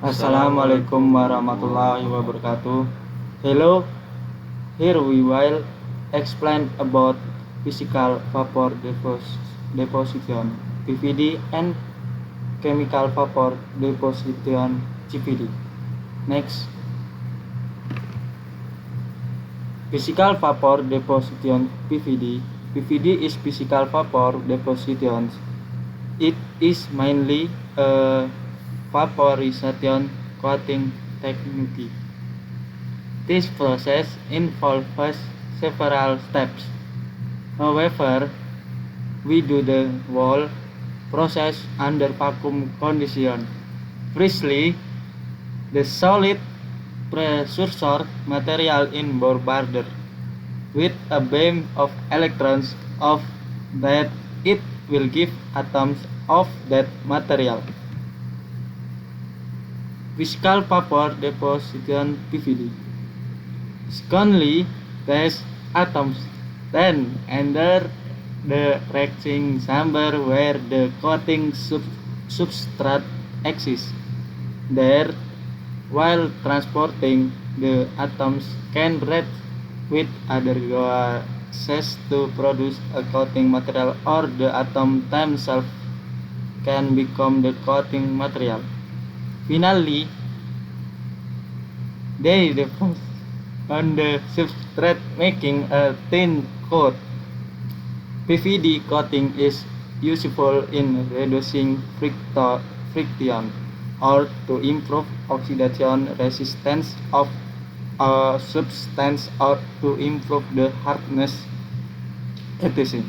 Assalamualaikum warahmatullahi wabarakatuh. Hello, here we will explain about physical vapor deposition (PVD) and chemical vapor deposition (CVD). Next, physical vapor deposition (PVD). PVD is physical vapor deposition. It is mainly a vaporization coating technique. This process involves several steps. However, we do the whole process under vacuum condition. Firstly, the solid precursor material in bombarded with a beam of electrons of that it will give atoms of that material. Physical vapor deposition (PVD). Secondly, these atoms then enter the reacting chamber where the coating substrate exists. There, while transporting, the atoms can react with other gases to produce a coating material, or the atom themselves can become the coating material. Finally, they deposit on the substrate making a thin coat. PVD coating is useful in reducing friction or to improve oxidation resistance of a substance or to improve the hardness, etc.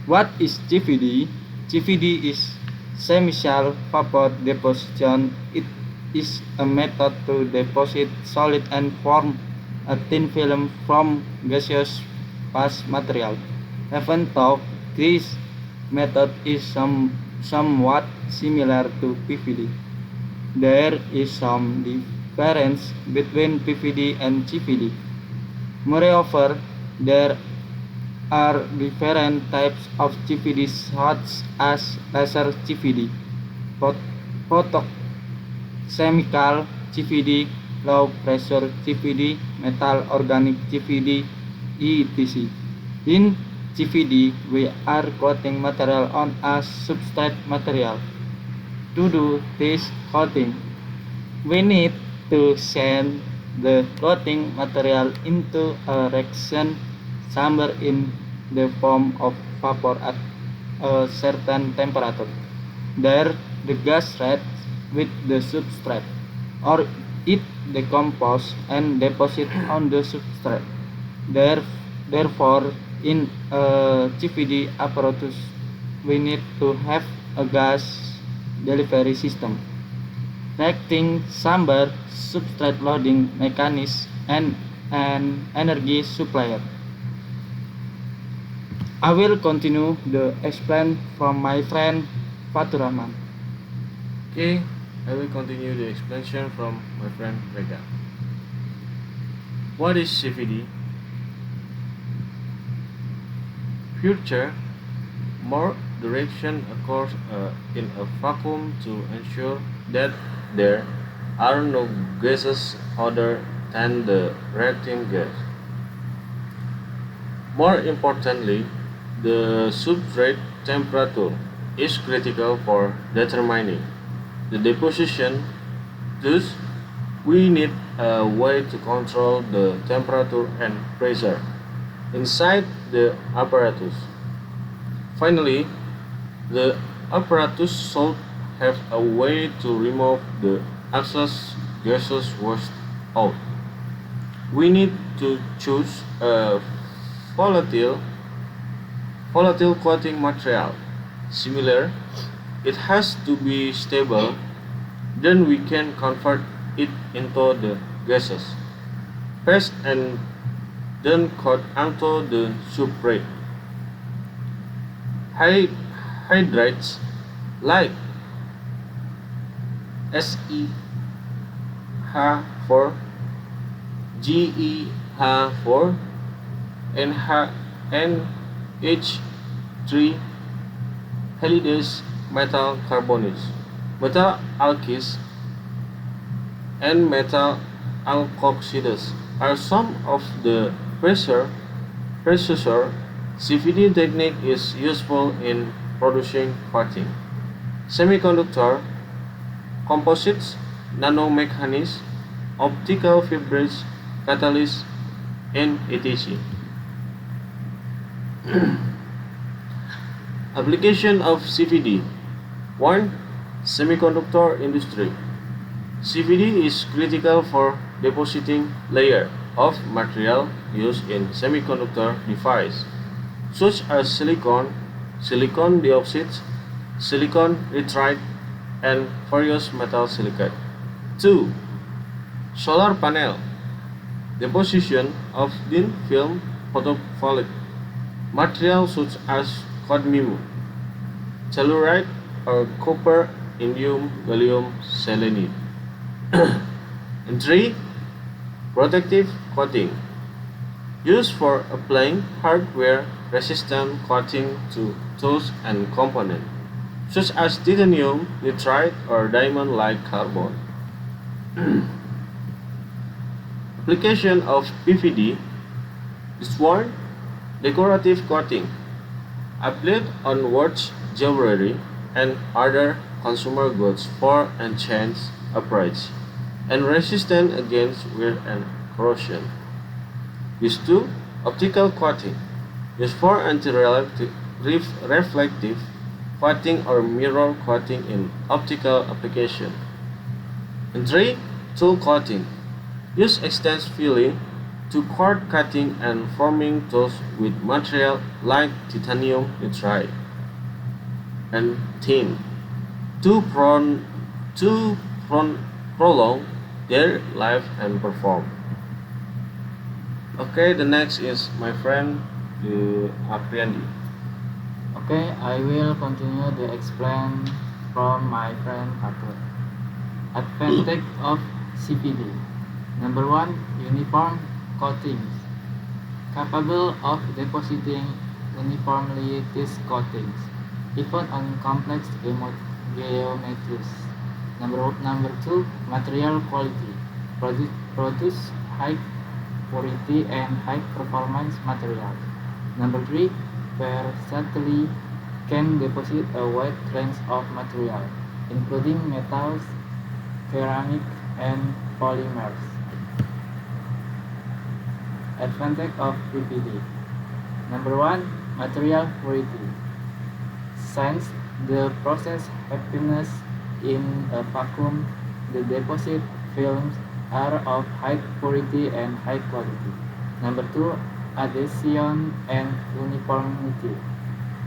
What is CVD? CVD is chemical vapor deposition. It is a method to deposit solid and form a thin film from gaseous phase material. Even though this method is somewhat similar to PVD, there is some difference between PVD and CVD. Moreover, there are different types of CVD such as laser CVD, photochemical CVD, low pressure CVD, metal organic CVD, etc. In CVD, we are coating material on a substrate material. To do this coating, we need to send the coating material into a reaction chamber in the form of vapor at a certain temperature. There, the gas reacts with the substrate, or it decomposes and deposits on the substrate. Therefore, in a CVD apparatus, we need to have a gas delivery system, reacting chamber, substrate loading mechanism, and an energy supplier. I will continue the explain from my friend Fatur Rahman. Okay, I will continue the explanation from my friend Vega. What is CVD? Future, more direction occurs in a vacuum to ensure that there are no gases other than the reacting gas. More importantly, the substrate temperature is critical for determining the deposition. Thus, we need a way to control the temperature and pressure inside the apparatus. Finally, the apparatus should have a way to remove the excess gases washed out. We need to choose a volatile coating material. Similar, it has to be stable, then we can convert it into the gases, paste and then coat onto the substrate. Hydrates like SeH4, GeH4, NH3 halide metal carbonates metal alkyls, and metal alkoxides are some of the precursor. CVD technique is useful in producing coating, semiconductor, composites, nanomechanics, optical fibers, catalysts, and etc. Application of CVD. 1. Semiconductor industry. CVD is critical for depositing layer of material used in semiconductor device, such as silicon, silicon dioxide, silicon nitride, and various metal silicate. 2. Solar panel. Deposition of thin film photovoltaic material such as cadmium, telluride, or copper, indium, gallium, selenide. And 3. Protective coating. Used for applying hardware resistant coating to tools and components, such as titanium, nitride, or diamond-like carbon. Application of PVD is 1. Decorative coating. Applied on watch, jewelry, and other consumer goods for enhanced approach and resistant against wear and corrosion. Use 2. Optical coating. Used for anti-reflective coating or mirror coating in optical application. And 3. Tool coating. Use extensively to cord cutting and forming tools with material like titanium nitride and tin to prolong their life and perform. Okay, the next is my friend Apriandi. Okay, I will continue the explain from my friend Arthur. Advantage of CVD. Number 1, uniform coatings. Capable of depositing uniformly these coatings, even on complex geometries. Number 2, material quality. Produce high purity and high performance materials. Number 3, versatility, can deposit a wide range of material, including metals, ceramic, and polymers. Advantage of PVD. Number 1, material purity. Since the process happens in a vacuum, the deposit films are of high purity and high quality. Number 2, adhesion and uniformity.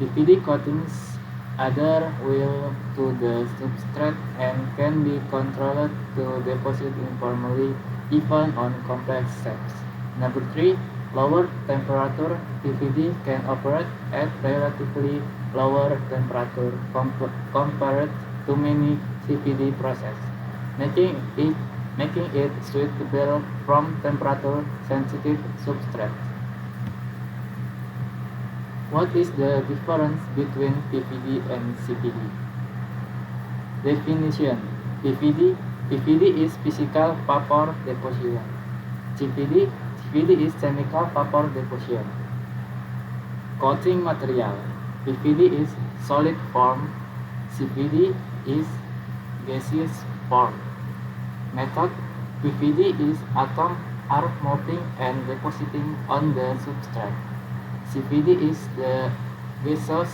PVD coatings adhere well to the substrate and can be controlled to deposit uniformly even on complex shapes. Number 3, lower temperature. PVD can operate at relatively lower temperature compared to many CVD processes, making it suitable from temperature-sensitive substrates. What is the difference between PVD and CVD? Definition: PVD is physical vapor deposition. CVD is chemical vapor deposition. Coating material: PVD is solid form, CVD is gaseous form. Method: PVD is atoms are moving and depositing on the substrate. CVD is the gaseous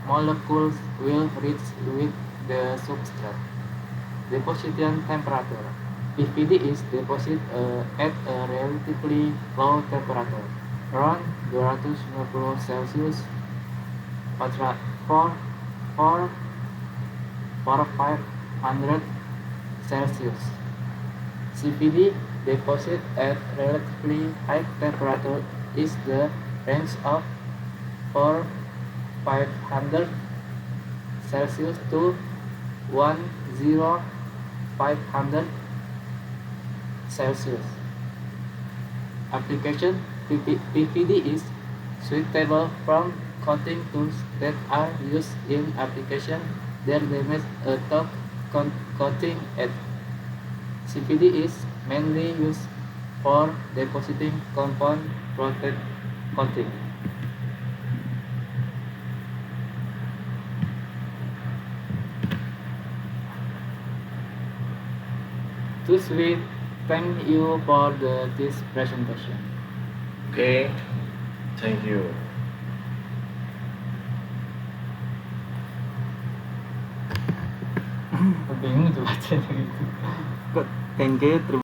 molecules will reach with the substrate. Deposition temperature: PVD is deposited at a relatively low temperature, around 250 Celsius, for 500 Celsius. CVD deposit at relatively high temperature is the range of 500 Celsius to 10500 Celsius. Application: PVD is suitable from coating tools that are used in application that damage a top coating at CPD is mainly used for depositing compound protein coating. Thus we thank you for this presentation. Okay, thank you. Bingung tuh bacanya gitu. Kok thank you, terima